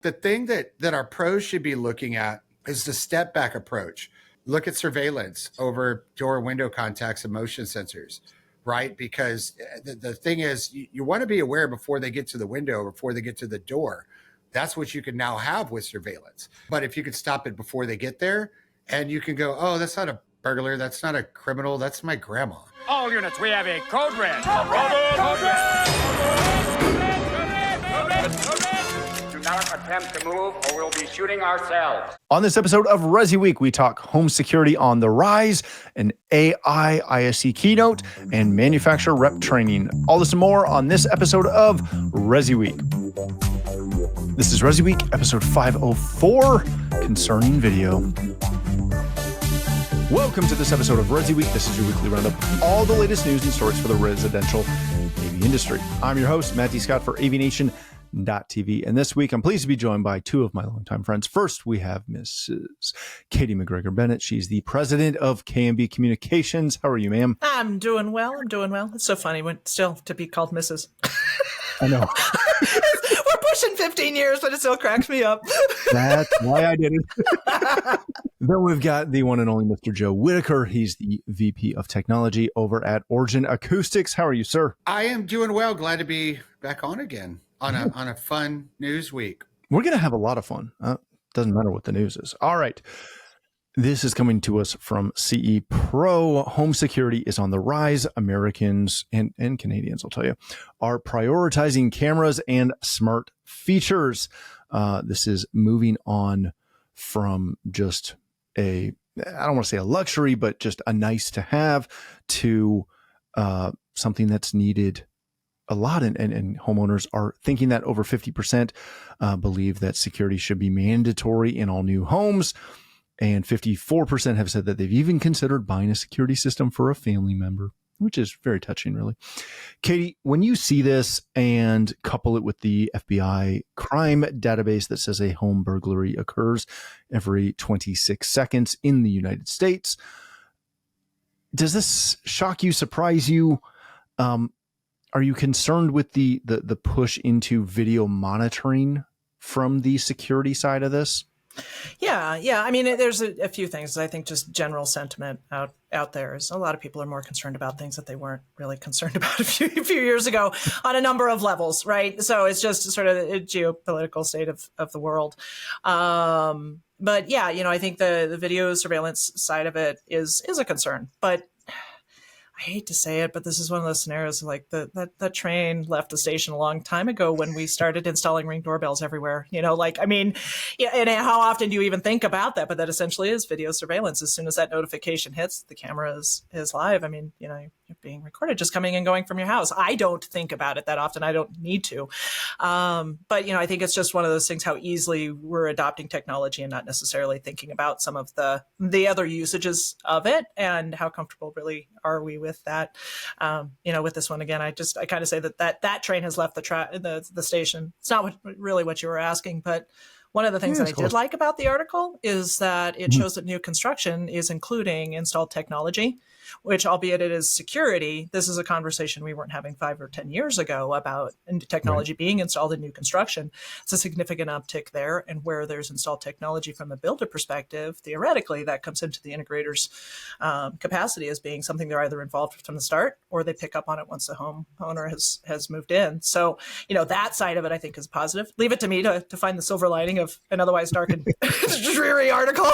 The thing that our pros should be looking at is the step back approach. Look at surveillance over door window contacts and motion sensors, right? Because the thing is, you want to be aware before they get to the window, before they get to the door. That's what you can now have with surveillance. But if you could stop it before they get there, and you can go, oh, that's not a burglar, that's not a criminal, that's my grandma. All units, we have a code red. Code red! Do not attempt to move or we'll be shooting ourselves. On this episode of ResiWeek, we talk home security on the rise, an AI ISC keynote, and manufacturer rep training. All this and more on this episode of ResiWeek. This is ResiWeek, episode 504, concerning video. Welcome to this episode of ResiWeek. This is your weekly roundup of all the latest news and stories for the residential AV industry. I'm your host, Matt D. Scott for AVNation.tv. And this week, I'm pleased to be joined by two of my longtime friends. First, we have Mrs. Katye McGregor-Bennett. She's the president of K&B Communications. How are you, ma'am? I'm doing well. It's so funny still to be called Mrs. I know. We're pushing 15 years, but it still cracks me up. That's why I did it. Then we've got the one and only Mr. Joe Whitaker. He's the VP of Technology over at Origin Acoustics. How are you, sir? I am doing well. Glad to be back on again on a fun news week. We're going to have a lot of fun. Doesn't matter what the news is. All right. This is coming to us from CE Pro. Home security is on the rise. Americans and Canadians, I'll tell you, are prioritizing cameras and smart features. This is moving on from just I don't want to say a luxury, but just a nice to have to something that's needed a lot. And homeowners are thinking that over 50% believe that security should be mandatory in all new homes. And 54% have said that they've even considered buying a security system for a family member, which is very touching, really. Katye, when you see this and couple it with the FBI crime database that says a home burglary occurs every 26 seconds in the United States, does this shock you, surprise you? Are you concerned with the push into video monitoring from the security side of this? Yeah. I mean, there's a few things. I think just general sentiment out there is a lot of people are more concerned about things that they weren't really concerned about a few years ago on a number of levels, right? So it's just sort of a geopolitical state of the world. But yeah, I think the video surveillance side of it is a concern, but I hate to say it, but this is one of those scenarios like that train left the station a long time ago when we started installing Ring doorbells everywhere. And how often do you even think about that? But that essentially is video surveillance. As soon as that notification hits, the camera is live. I mean, you're being recorded just coming and going from your house. I don't think about it that often. I don't need to. But, I think it's just one of those things, how easily we're adopting technology and not necessarily thinking about some of the other usages of it and how comfortable really are we with that. With this one, again, I kind of say that train has left the station. It's not really what you were asking, but one of the things that I did like about the article is that it shows that new construction is including installed technology, which, albeit it is security, this is a conversation we weren't having 5 or 10 years ago about technology being installed in new construction. It's a significant uptick there. And where there's installed technology from a builder perspective, theoretically, that comes into the integrators' capacity as being something they're either involved from the start or they pick up on it once the homeowner has moved in. So, that side of it, I think, is positive. Leave it to me to find the silver lining of an otherwise dark and dreary article.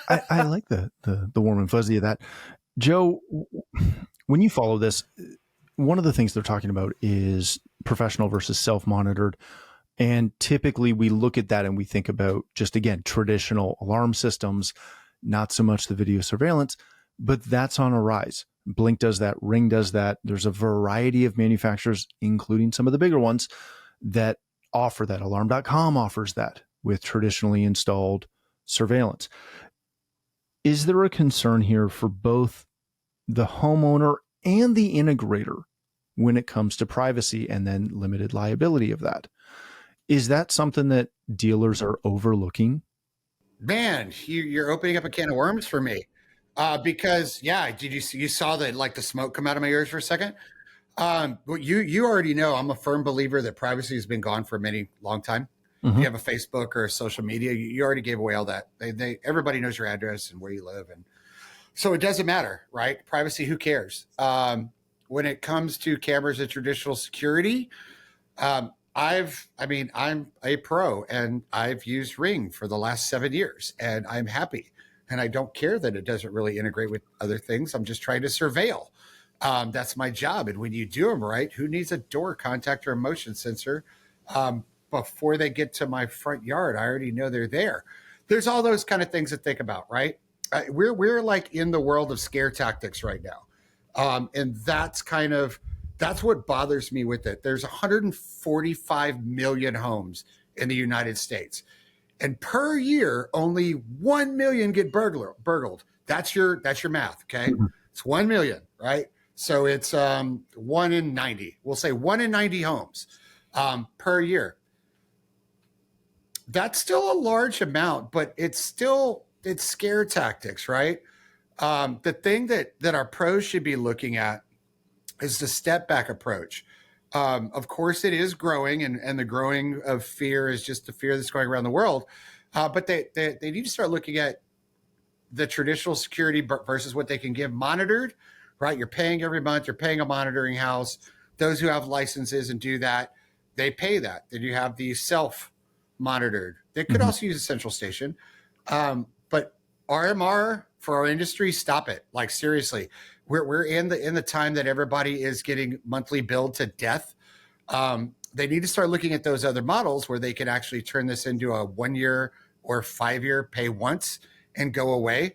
I like the warm and fuzzy of that. Joe, when you follow this, one of the things they're talking about is professional versus self-monitored. And typically we look at that and we think about just, again, traditional alarm systems, not so much the video surveillance, but that's on a rise. Blink does that, Ring does that. There's a variety of manufacturers, including some of the bigger ones, that offer that. Alarm.com offers that with traditionally installed surveillance. Is there a concern here for both the homeowner and the integrator when it comes to privacy and then limited liability of that? Is that something that dealers are overlooking? Man, you're opening up a can of worms for me. Because did you saw the smoke come out of my ears for a second? But you already know I'm a firm believer that privacy has been gone for a long time. If you have a Facebook or a social media, you already gave away all that. Everybody knows your address and where you live, and so it doesn't matter, right? Privacy, who cares? When it comes to cameras and traditional security, I'm a pro, and I've used Ring for the last 7 years, and I'm happy. And I don't care that it doesn't really integrate with other things. I'm just trying to surveil. That's my job. And when you do them right, who needs a door contact or a motion sensor before they get to my front yard? I already know they're there. There's all those kind of things to think about, right? We're like in the world of scare tactics right now. And that's what bothers me with it. There's 145 million homes in the United States. And per year, only 1 million get burgled. That's your math, okay? It's 1 million, right? So it's 1 in 90. We'll say 1 in 90 homes per year. That's still a large amount, but it's scare tactics, right? The thing that our pros should be looking at is the step back approach. Of course, it is growing, and the growing of fear is just the fear that's going around the world. But they need to start looking at the traditional security versus what they can give monitored, right? You're paying every month, you're paying a monitoring house. Those who have licenses and do that, they pay that. Then you have the self-monitored. They could also use a central station. But RMR for our industry, stop it. Like, seriously, we're in the time that everybody is getting monthly billed to death. They need to start looking at those other models where they can actually turn this into a 1 year or 5 year pay once and go away.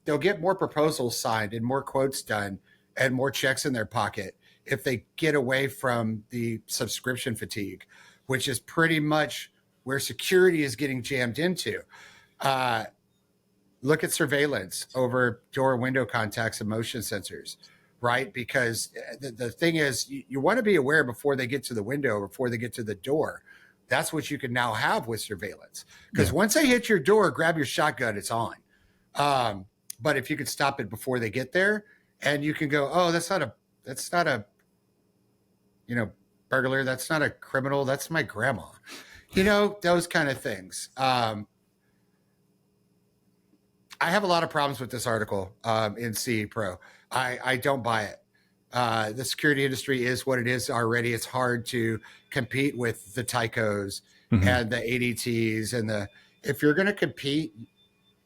They'll get more proposals signed and more quotes done and more checks in their pocket if they get away from the subscription fatigue, which is pretty much where security is getting jammed into. Look at surveillance over door window contacts and motion sensors, right? Because the thing is, you want to be aware before they get to the window, before they get to the door. That's what you can now have with surveillance. Because once they hit your door, grab your shotgun, it's on. But if you could stop it before they get there, and you can go, oh, that's not a burglar. That's not a criminal. That's my grandma. Those kind of things. I have a lot of problems with this article in CE Pro. I don't buy it. The security industry is what it is already. It's hard to compete with the Tycos and the ADTs if you're going to compete,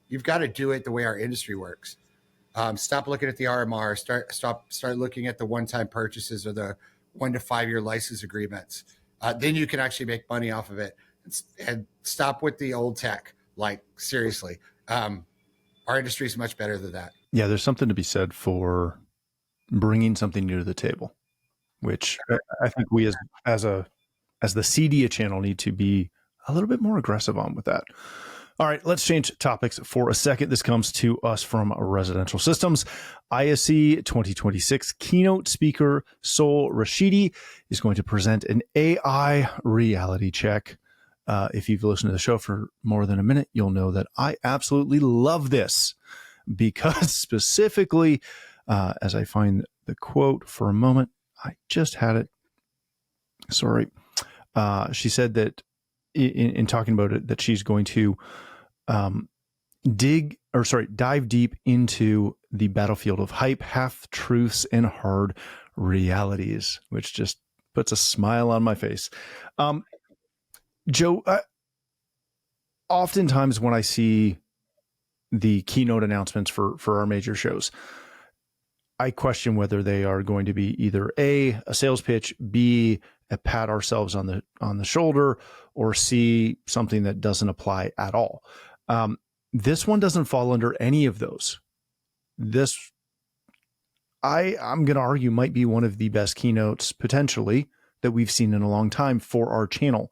you've got to do it the way our industry works. Stop looking at the RMR. Start looking at the one-time purchases or the 1 to 5 year license agreements. Then you can actually make money off of it. And stop with the old tech. Like, seriously, our industry is much better than that. Yeah, there's something to be said for bringing something new to the table, which I think we as the CDA channel need to be a little bit more aggressive on with that. All right, let's change topics for a second. This comes to us from Residential Systems. ISE 2026 keynote speaker Sol Rashidi is going to present an AI reality check. If you've listened to the show for more than a minute, you'll know that I absolutely love this because specifically, as I find the quote for a moment, I just had it. Sorry. She said that in talking about it, that she's going to dive deep into the battlefield of hype, half truths, and hard realities, which just puts a smile on my face. Joe, oftentimes when I see the keynote announcements for our major shows, I question whether they are going to be either A, a sales pitch, B, a pat ourselves on the shoulder, or C, something that doesn't apply at all. This one doesn't fall under any of those. This, I'm going to argue, might be one of the best keynotes potentially that we've seen in a long time for our channel.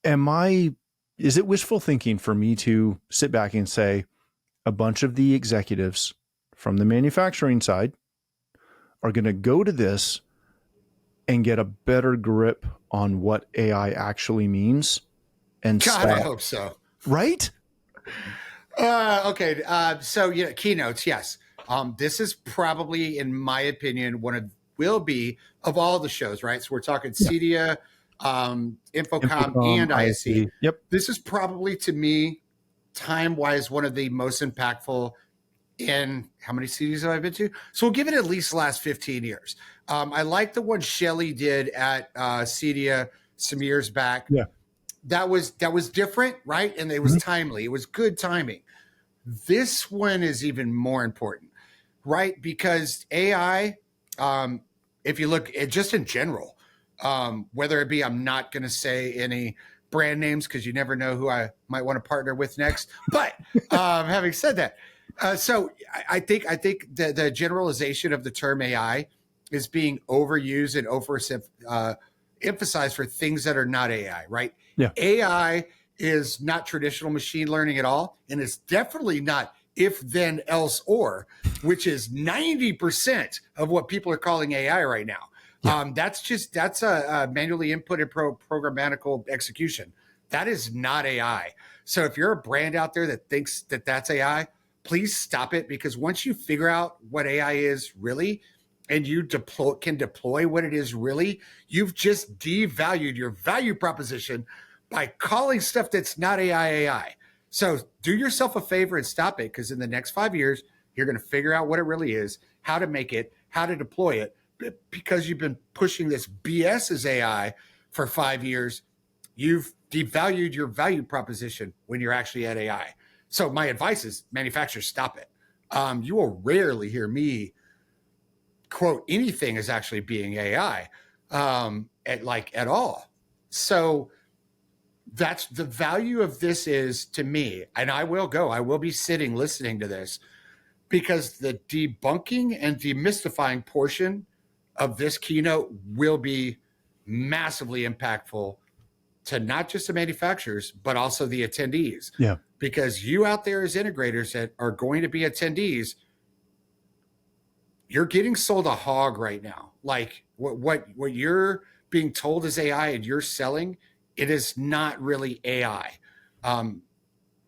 Is it wishful thinking for me to sit back and say a bunch of the executives from the manufacturing side are going to go to this and get a better grip on what AI actually means? And God, I hope so. Right? Okay. So keynotes. Yes. This is probably, in my opinion, will be of all the shows, right? So we're talking CEDIA, Infocom and ISC. Yep. This is probably, to me, time-wise, one of the most impactful in how many CDs have I been to? So we'll give it at least the last 15 years. I like the one Shelly did at CEDIA some years back. Yeah. That was different, right? And it was timely. It was good timing. This one is even more important, right? Because AI, if you look at just in general, whether it be, I'm not going to say any brand names because you never know who I might want to partner with next. But having said that, so I think the generalization of the term AI is being overused and emphasized for things that are not AI, right? Yeah. AI is not traditional machine learning at all, and it's definitely not if, then, else, or, which is 90% of what people are calling AI right now. Yeah. That's a manually inputted programmatical execution. That is not AI. So if you're a brand out there that thinks that that's AI, please stop it, because once you figure out what AI is really, and you can deploy what it is really, you've just devalued your value proposition by calling stuff that's not AI. So do yourself a favor and stop it, because in the next 5 years, you're going to figure out what it really is, how to make it, how to deploy it, because you've been pushing this BS as AI for 5 years. You've devalued your value proposition when you're actually at AI. So my advice is, manufacturers, stop it. You will rarely hear me quote anything as actually being AI at all. So that's the value of this is to me. And I will be sitting listening to this, because the debunking and demystifying portion of this keynote will be massively impactful to not just the manufacturers, but also the attendees. Yeah. Because you out there as integrators that are going to be attendees, you're getting sold a hog right now. Like what you're being told is AI and you're selling, it is not really AI.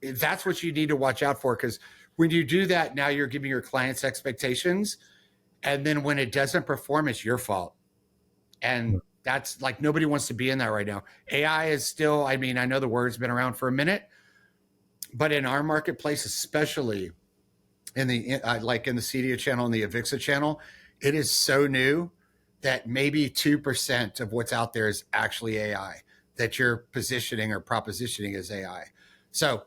That's what you need to watch out for, because when you do that, now you're giving your clients expectations. And then when it doesn't perform, it's your fault. And that's like, nobody wants to be in that right now. AI is still, I mean, I know the word's been around for a minute, but in our marketplace, especially in the like in the CEDIA channel and the Avixa channel, it is so new that maybe 2% of what's out there is actually AI that you're positioning or propositioning as AI. So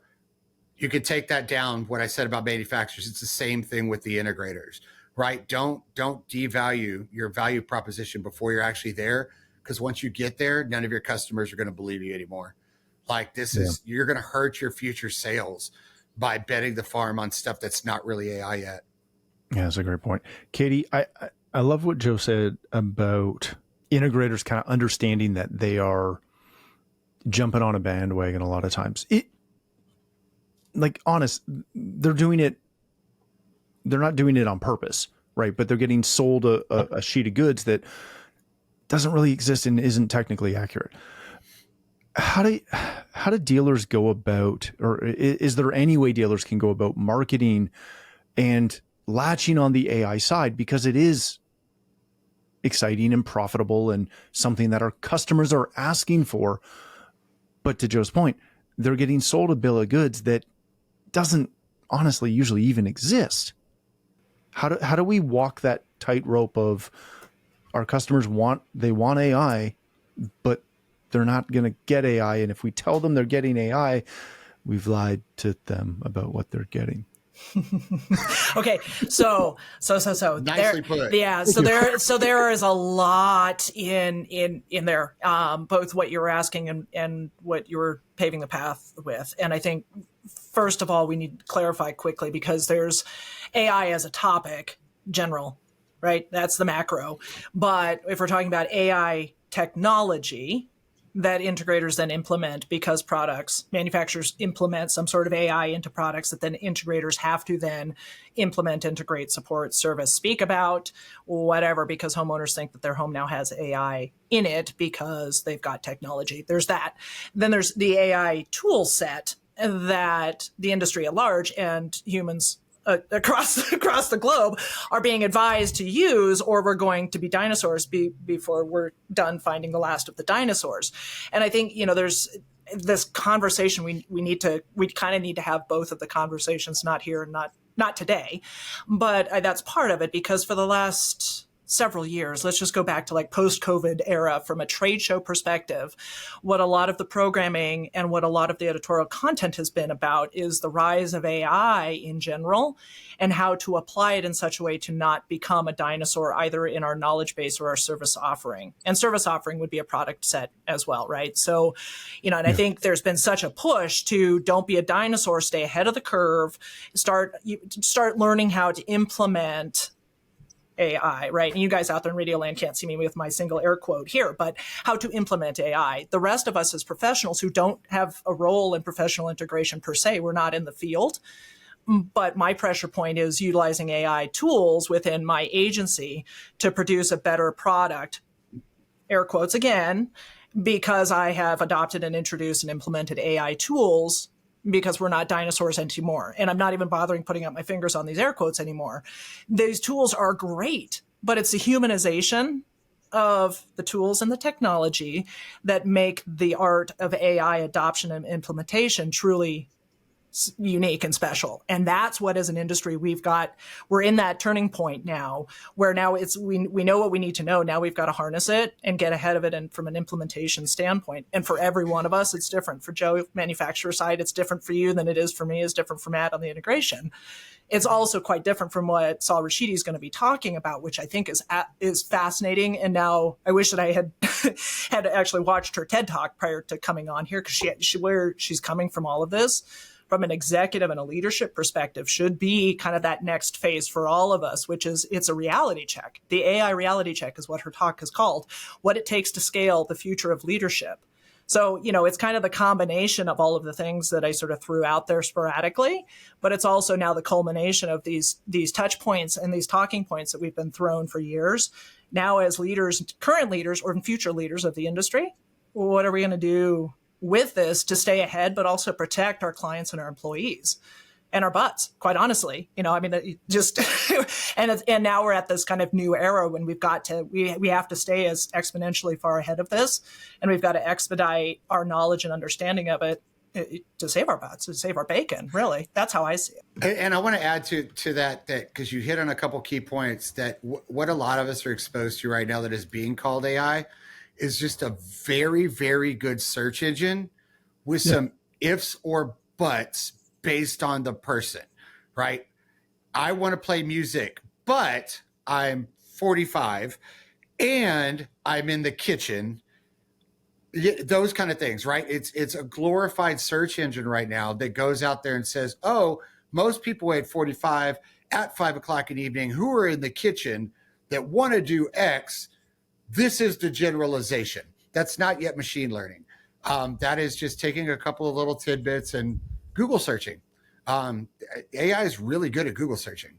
you could take that down, what I said about manufacturers. It's the same thing with the integrators, right? Don't devalue your value proposition before you're actually there, because once you get there, none of your customers are going to believe you anymore. Like you're going to hurt your future sales by betting the farm on stuff that's not really AI yet. Yeah, that's a great point. Katye, I love what Joe said about integrators kind of understanding that they are jumping on a bandwagon a lot of times. They're doing it. They're not doing it on purpose, right? But they're getting sold a sheet of goods that doesn't really exist and isn't technically accurate. How do dealers go about, or is there any way dealers can go about marketing and latching on the AI side, because it is exciting and profitable and something that our customers are asking for? But to Joe's point, they're getting sold a bill of goods that doesn't honestly usually even exist. How do we walk that tightrope of our customers want AI, but they're not going to get AI, and if we tell them they're getting AI, we've lied to them about what they're getting. Okay, so Nicely put. Yeah, so there is a lot in there, both what you're asking and what you're paving the path with. And I think, first of all, we need to clarify quickly, because there's AI as a topic, general, right? That's the macro. But if we're talking about AI technology that integrators then implement, because manufacturers implement some sort of AI into products that then integrators have to then implement, integrate, support, service, speak about, whatever, because homeowners think that their home now has AI in it because they've got technology. There's that. Then there's the AI tool set that the industry at large and humans across the globe are being advised to use, or we're going to be dinosaurs before we're done finding the last of the dinosaurs. And I think, there's this conversation we kind of need to have both of the conversations, not here and not today, but that's part of it, because for the last several years, let's just go back to like post-COVID era, from a trade show perspective, what a lot of the programming and what a lot of the editorial content has been about is the rise of AI in general, and how to apply it in such a way to not become a dinosaur either in our knowledge base or our service offering. And service offering would be a product set as well, right? So, and I think there's been such a push to don't be a dinosaur, stay ahead of the curve, start learning how to implement AI, right? And you guys out there in Radio Land can't see me with my single air quote here, but how to implement AI. The rest of us as professionals who don't have a role in professional integration per se, we're not in the field. But my pressure point is utilizing AI tools within my agency to produce a better product, air quotes again, because I have adopted and introduced and implemented AI tools, because we're not dinosaurs anymore. And I'm not even bothering putting up my fingers on these air quotes anymore. These tools are great, but it's the humanization of the tools and the technology that make the art of AI adoption and implementation truly unique and special. And that's what, as an industry, we're in that turning point now, where now we know what we need to know. Now we've got to harness it and get ahead of it. And from an implementation standpoint, and for every one of us, it's different. For Joe, manufacturer side, it's different for you than it is for me, is different for Matt on the integration. It's also quite different from what Sol Rashidi is going to be talking about, which I think is fascinating. And now I wish that I had had actually watched her TED Talk prior to coming on here, because where she's coming from all of this, from an executive and a leadership perspective, should be kind of that next phase for all of us, which is it's a reality check. The AI reality check is what her talk is called, what it takes to scale the future of leadership. So, it's kind of the combination of all of the things that I sort of threw out there sporadically, but it's also now the culmination of these touch points and these talking points that we've been thrown for years. Now, as leaders, current leaders or future leaders of the industry, what are we going to do with this to stay ahead, but also protect our clients and our employees and our butts, quite honestly? Just, and now we're at this kind of new era when we have to stay as exponentially far ahead of this, and we've got to expedite our knowledge and understanding of it to save our butts, to save our bacon. Really, that's how I see it. And I want to add to that because you hit on a couple key points, that what a lot of us are exposed to right now that is being called AI is just a very, very good search engine with some ifs or buts based on the person, right? I want to play music, but I'm 45 and I'm in the kitchen. Those kind of things, right? It's a glorified search engine right now that goes out there and says, oh, most people at 45 at 5 o'clock in the evening who are in the kitchen that want to do X. This is the generalization. That's not yet machine learning. That is just taking a couple of little tidbits and Google searching. AI is really good at Google searching.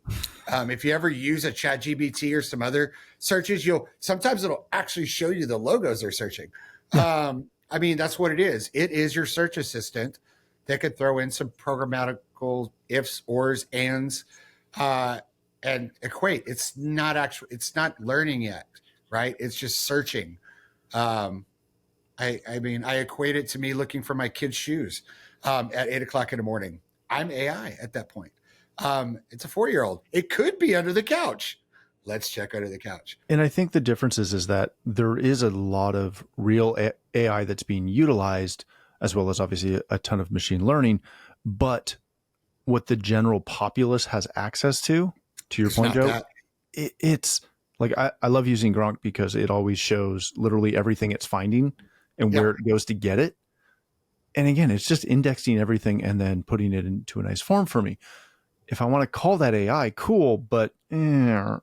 If you ever use a ChatGPT or some other searches, sometimes it'll actually show you the logos they're searching. That's what it is. It is your search assistant that could throw in some programmatical ifs, ors, ands, and equate. It's not learning yet. Right? It's just searching. I equate it to me looking for my kid's shoes at 8 o'clock in the morning. I'm AI at that point. It's a 4-year-old. It could be under the couch. Let's check under the couch. And I think the difference is that there is a lot of real AI that's being utilized, as well as obviously a ton of machine learning. But what the general populace has access to your point, Joe, it's like, I love using Gronk because it always shows literally everything it's finding and where it goes to get it. And again, it's just indexing everything and then putting it into a nice form for me. If I want to call that AI, cool, but it's not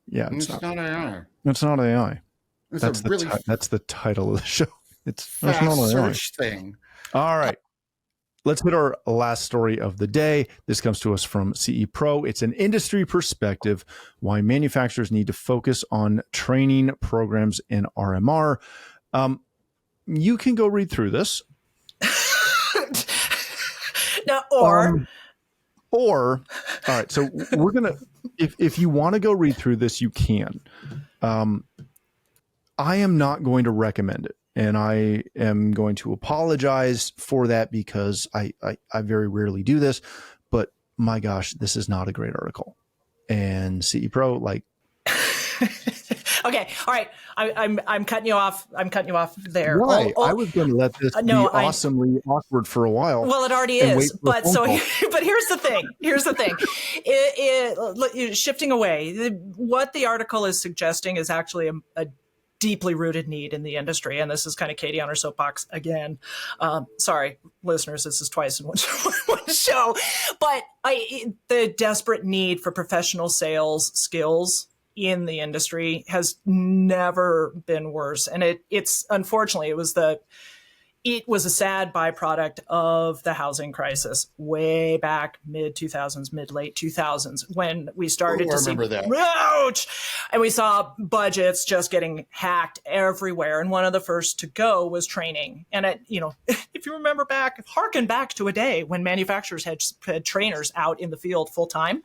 AI. It's not AI. That's the title of the show. It's not AI. Search thing. All right. Let's hit our last story of the day. This comes to us from CE Pro. It's an industry perspective, why manufacturers need to focus on training programs in RMR. You can go read through this. Now, All right. So we're going to, if you want to go read through this, you can. I am not going to recommend it. And I am going to apologize for that because I very rarely do this. But my gosh, this is not a great article. And CE Pro, like, okay, all right. I'm cutting you off. I'm cutting you off there. why? I was going to let this be awesomely awkward for a while. Well, it already is. But so, but here's the thing. Here's the thing. Shifting away, what the article is suggesting is actually a deeply rooted need in the industry. And this is kind of Katye on her soapbox again. Sorry, listeners, this is twice in one show. But the desperate need for professional sales skills in the industry has never been worse. And it's unfortunately, it was a sad byproduct of the housing crisis way back late 2000s, when we started to see ouch, and we saw budgets just getting hacked everywhere. And one of the first to go was training. And if you remember harken back to a day when manufacturers had trainers out in the field full time,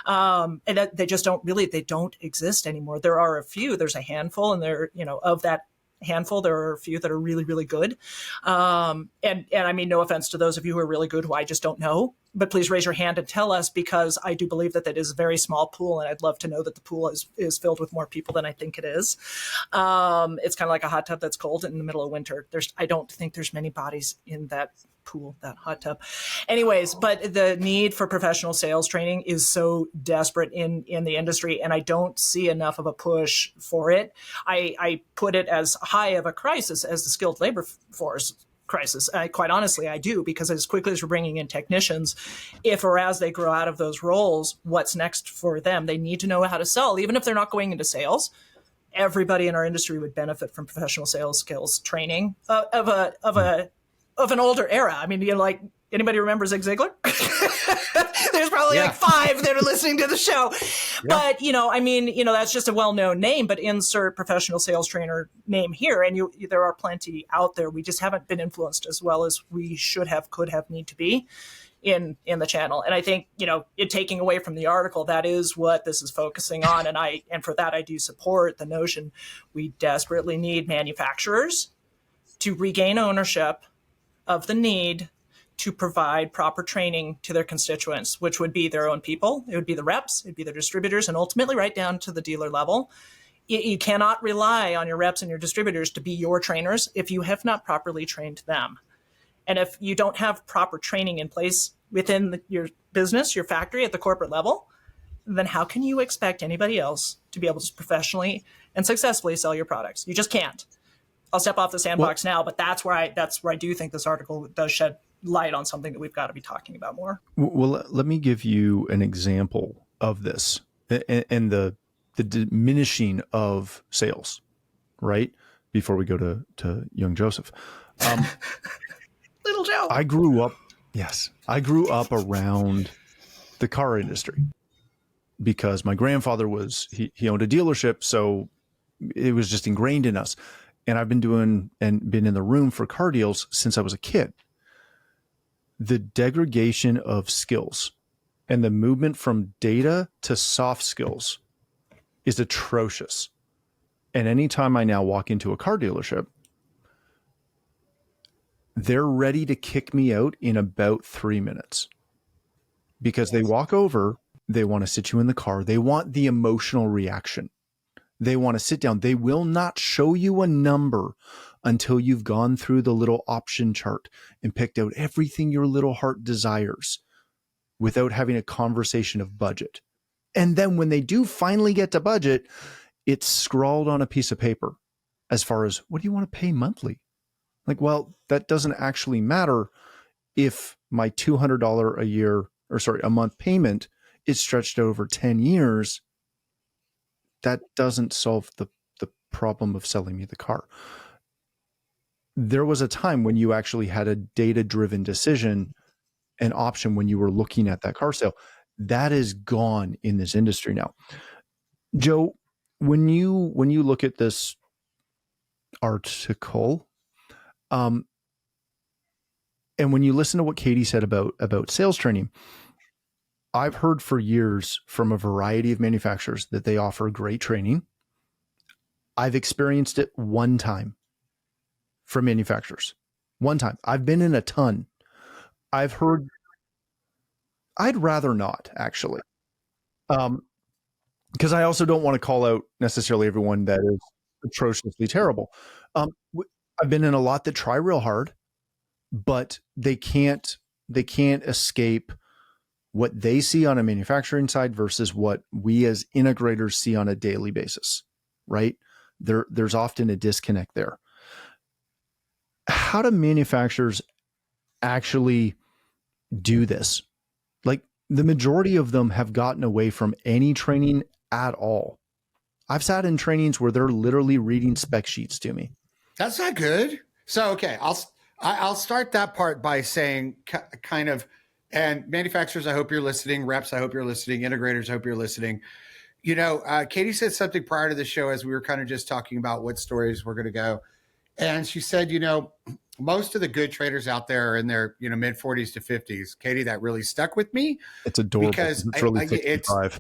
and that they don't exist anymore. There are a few. There's a handful, and of that handful, there are a few that are really, really good. And I mean, no offense to those of you who are really good who I just don't know, but please raise your hand and tell us, because I do believe that is a very small pool, and I'd love to know that the pool is filled with more people than I think it is. It's kind of like a hot tub that's cold in the middle of winter. I don't think there's many bodies in that pool, that hot tub. Anyways, but the need for professional sales training is so desperate in the industry, and I don't see enough of a push for it. I put it as high of a crisis as the skilled labor force crisis. Quite honestly, I do, because as quickly as we're bringing in technicians, if or as they grow out of those roles, what's next for them? They need to know how to sell, even if they're not going into sales. Everybody in our industry would benefit from professional sales skills training of an older era. I mean, like, anybody remember Zig Ziglar? There's probably like 5 that are listening to the show. Yeah. But, that's just a well-known name, but insert professional sales trainer name here. And there are plenty out there. We just haven't been influenced as well as we should have, could have, need to be in the channel. And I think, it taking away from the article, that is what this is focusing on. And for that, I do support the notion we desperately need manufacturers to regain ownership of the need to provide proper training to their constituents, which would be their own people. It would be the reps, it'd be their distributors, and ultimately right down to the dealer level. You cannot rely on your reps and your distributors to be your trainers if you have not properly trained them. And if you don't have proper training in place within your business, your factory at the corporate level, then how can you expect anybody else to be able to professionally and successfully sell your products? You just can't. I'll step off the sandbox now, but that's where I do think this article does shed light on something that we've got to be talking about more. Well, let me give you an example of this and the diminishing of sales, right? Before we go to young Joseph. Little Joe. I grew up around the car industry because my grandfather he owned a dealership, so it was just ingrained in us. And I've been in the room for car deals since I was a kid. The degradation of skills and the movement from data to soft skills is atrocious. And anytime I now walk into a car dealership, they're ready to kick me out in about 3 minutes because they walk over, they want to sit you in the car. They want the emotional reaction. They want to sit down. They will not show you a number until you've gone through the little option chart and picked out everything your little heart desires without having a conversation of budget. And then when they do finally get to budget, it's scrawled on a piece of paper as far as, what do you want to pay monthly? Like, well, that doesn't actually matter if my $200 a month payment is stretched over 10 years. That doesn't solve the problem of selling me the car. There was a time when you actually had a data-driven decision, an option when you were looking at that car sale. That is gone in this industry now. Joe, when you look at this article, and when you listen to what Katye said about sales training, I've heard for years from a variety of manufacturers that they offer great training. I've experienced it one time from manufacturers. One time. I've been in a ton. I've heard, I'd rather not actually. Because I also don't want to call out necessarily everyone that is atrociously terrible. I've been in a lot that try real hard, but they can't escape what they see on a manufacturing side versus what we as integrators see on a daily basis, right? There's often a disconnect there. How do manufacturers actually do this? Like, the majority of them have gotten away from any training at all. I've sat in trainings where they're literally reading spec sheets to me. That's not good. So, okay, I'll start that part by saying kind of, and manufacturers, I hope you're listening. Reps, I hope you're listening. Integrators, I hope you're listening. You know, Katye said something prior to the show as we were kind of just talking about what stories we're going to go. And she said, you know, most of the good traders out there are in their, you know, mid 40s to 50s. Katye, that really stuck with me. It's adorable. Because it's really 65.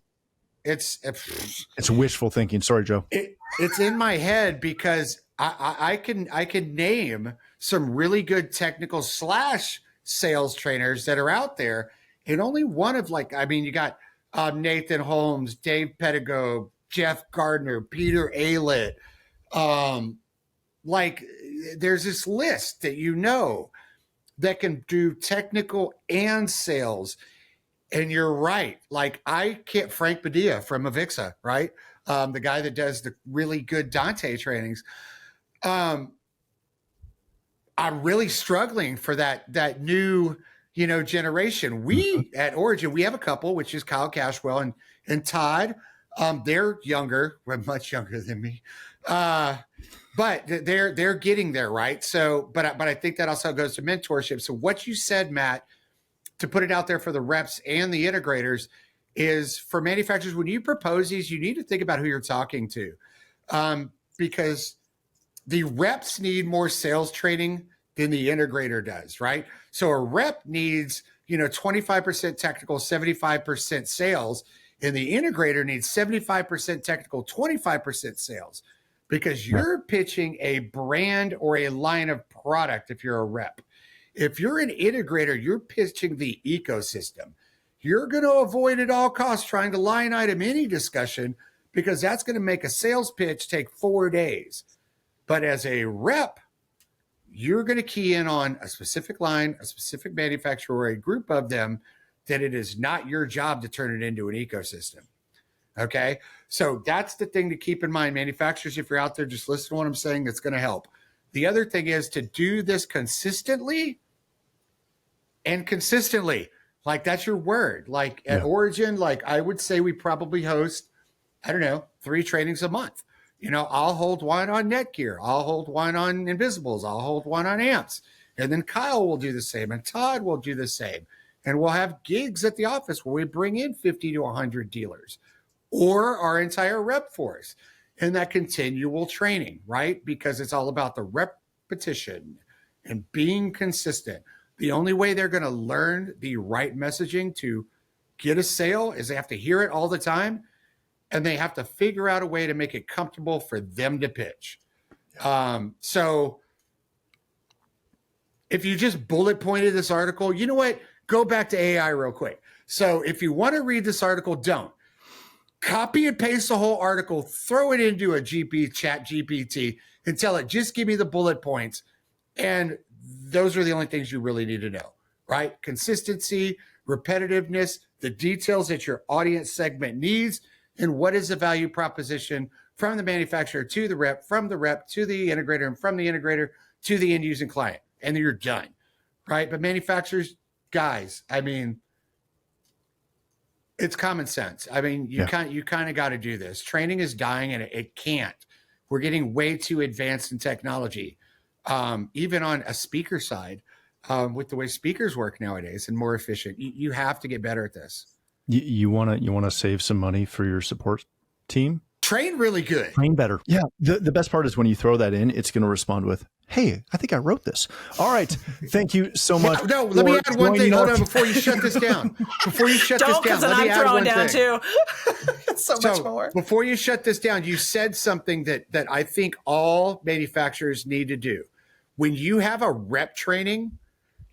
It's wishful thinking. Sorry, Joe. It's in my head because I can name some really good technical / sales trainers that are out there. And only one of you got Nathan Holmes, Dave Pedigo, Jeff Gardner, Peter Aylett. There's this list that you know that can do technical and sales. And you're right. Like, I can't, Frank Padilla from Avixa, right? The guy that does the really good Dante trainings. I'm really struggling for that new, you know, generation. We at Origin, we have a couple, which is Kyle Cashwell and Todd. They're younger, much younger than me. But they're getting there, right? So, but I think that also goes to mentorship. So what you said, Matt, to put it out there for the reps and the integrators, is for manufacturers, when you propose these, you need to think about who you're talking to, because the reps need more sales training than the integrator does, right? So a rep needs, you know, 25% technical, 75% sales, and the integrator needs 75% technical, 25% sales, because you're pitching a brand or a line of product if you're a rep. If you're an integrator, you're pitching the ecosystem. You're going to avoid at all costs trying to line item any discussion, because that's going to make a sales pitch take 4 days. But as a rep, you're going to key in on a specific line, a specific manufacturer, or a group of them, that it is not your job to turn it into an ecosystem. Okay? So that's the thing to keep in mind. Manufacturers, if you're out there, just listen to what I'm saying. It's going to help. The other thing is to do this consistently. Like, that's your word. Like, at Origin, like, I would say we probably host, 3 trainings a month. You know, I'll hold one on Netgear. I'll hold one on Invisibles. I'll hold one on amps. And then Kyle will do the same, and Todd will do the same. And we'll have gigs at the office where we bring in 50 to 100 dealers or our entire rep force, and that continual training, right? Because it's all about the repetition and being consistent. The only way they're going to learn the right messaging to get a sale is they have to hear it all the time, and they have to figure out a way to make it comfortable for them to pitch. So if you just bullet pointed this article, you know what? Go back to AI real quick. So if you want to read this article, don't. Copy and paste the whole article, throw it into a chat GPT, and tell it, just give me the bullet points. And those are the only things you really need to know, right? Consistency, repetitiveness, the details that your audience segment needs, and what is the value proposition from the manufacturer to the rep, from the rep to the integrator, and from the integrator to the end using client. And then you're done, right? But manufacturers, guys, I mean, it's common sense. I mean, you kind of got to do this. Training is dying, and it can't. We're getting way too advanced in technology. Even on a speaker side, with the way speakers work nowadays and more efficient, you have to get better at this. You want to save some money for your support team? train really good. Train better. Yeah. The best part is when you throw that in, it's going to respond with, hey, I think I wrote this. All right. Thank you so much. No, let me add one thing. Hold on before you shut this down. Before you shut Don't, this down, because then let me I'm add throwing one down thing. too. It's so much more. Before you shut this down, you said something that I think all manufacturers need to do. When you have a rep training,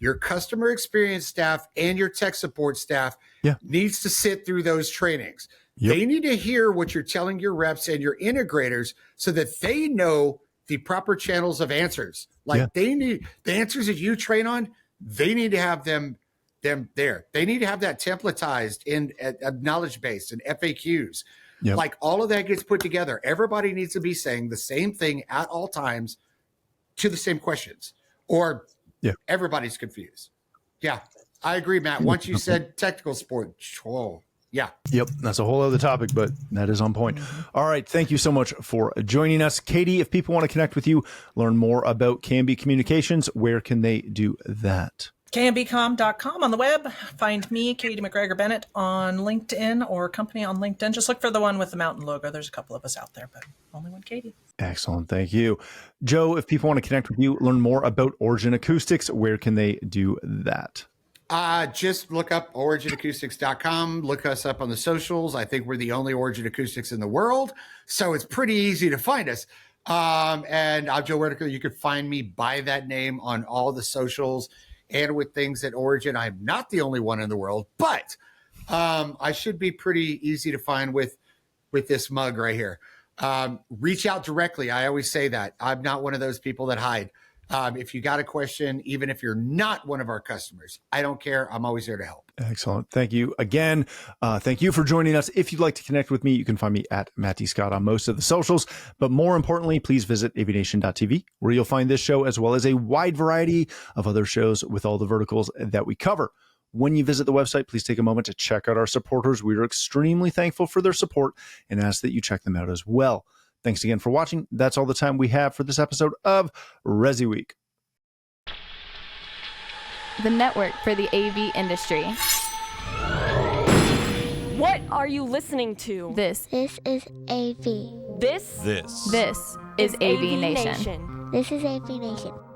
your customer experience staff and your tech support staff needs to sit through those trainings. Yep. They need to hear what you're telling your reps and your integrators so that they know the proper channels of answers. Like they need the answers that you train on, they need to have them there. They need to have that templatized in a knowledge base and FAQs. Yep. Like all of that gets put together. Everybody needs to be saying the same thing at all times to the same questions, or everybody's confused. Yeah, I agree, Matt. Once you said technical support, yeah. Yep. That's a whole other topic, but that is on point. All right. Thank you so much for joining us. Katie, if people want to connect with you, learn more about KMB Communications, where can they do that? KMBcom.com on the web. Find me, Katye McGregor-Bennett, on LinkedIn or company on LinkedIn. Just look for the one with the mountain logo. There's a couple of us out there, but only one Katye. Excellent. Thank you. Joe, if people want to connect with you, learn more about Origin Acoustics, where can they do that? Just look up originacoustics.com. Look us up on the socials. I think we're the only Origin Acoustics in the world, so it's pretty easy to find us. And I'm Joe Whitaker. You can find me by that name on all the socials and with things at Origin. I'm not the only one in the world, but I should be pretty easy to find with this mug right here. Reach out directly. I always say that. I'm not one of those people that hide. If you got a question, even if you're not one of our customers, I don't care. I'm always there to help. Excellent. Thank you again. Thank you for joining us. If you'd like to connect with me, you can find me at Matt D. Scott on most of the socials. But more importantly, please visit AVNation.tv, where you'll find this show as well as a wide variety of other shows with all the verticals that we cover. When you visit the website, please take a moment to check out our supporters. We are extremely thankful for their support and ask that you check them out as well. Thanks again for watching. That's all the time we have for this episode of ResiWeek, the network for the AV industry. What are you listening to? This is AV. This is AVNation. This is AVNation.